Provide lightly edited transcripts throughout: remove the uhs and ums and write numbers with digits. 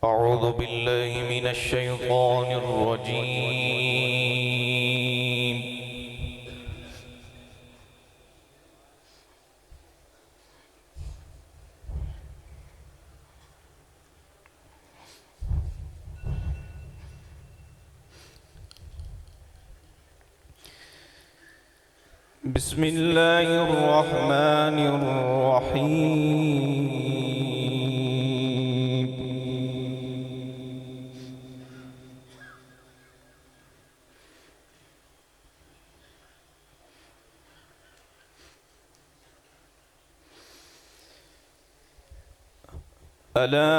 أعوذ بالله من الشيطان الرجيم. بسم الله الرحمن الرحيم. ألا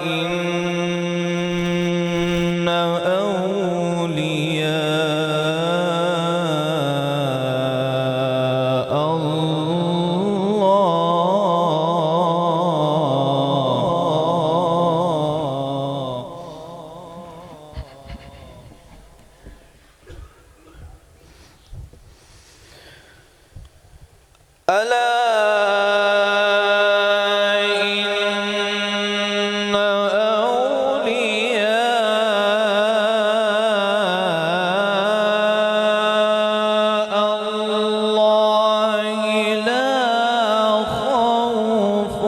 إن أولياء ألا إن أولياء الله لا خوف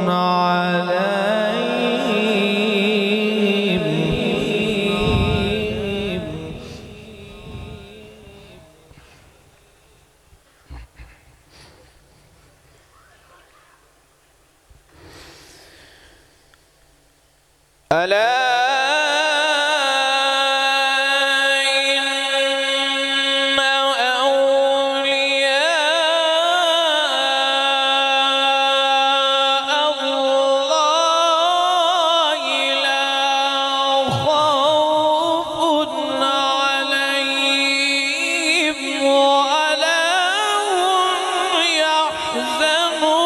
عليهم. ألا إن أولياء الله لا خوف عليهم ولا هم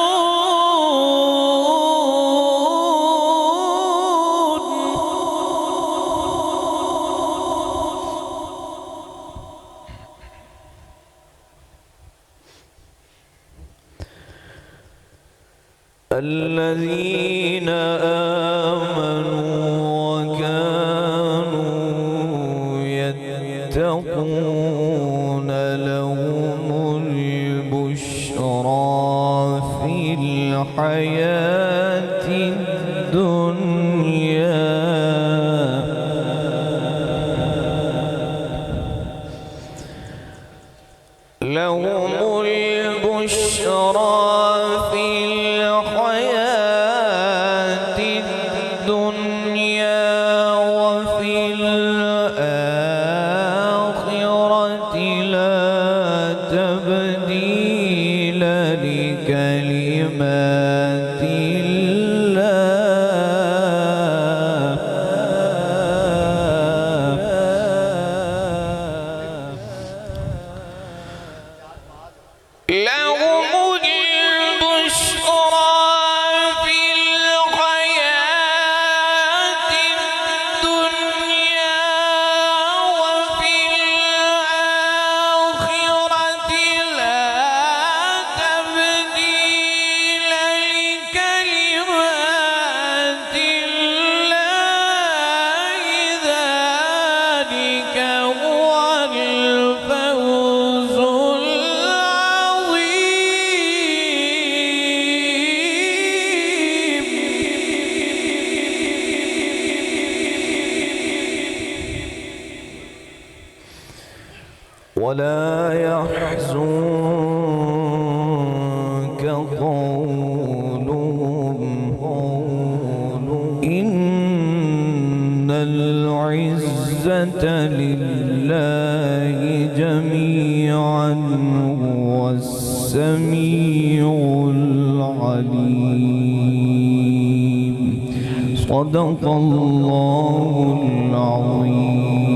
الذين آمنوا وكانوا يتقون لهم البشرى في الحياة الدنيا لهم البشرى في الحياة الدنيا وفي الآخرة لا تبديل لكلمات لهم البشرى في الحياة الدنيا وفي الآخرة لا تبديل لكلمات الله ذلك هو الفوز ولا يحزنك قولهم إن العزة لله جميعا هو السميع العليم. صدق الله العظيم.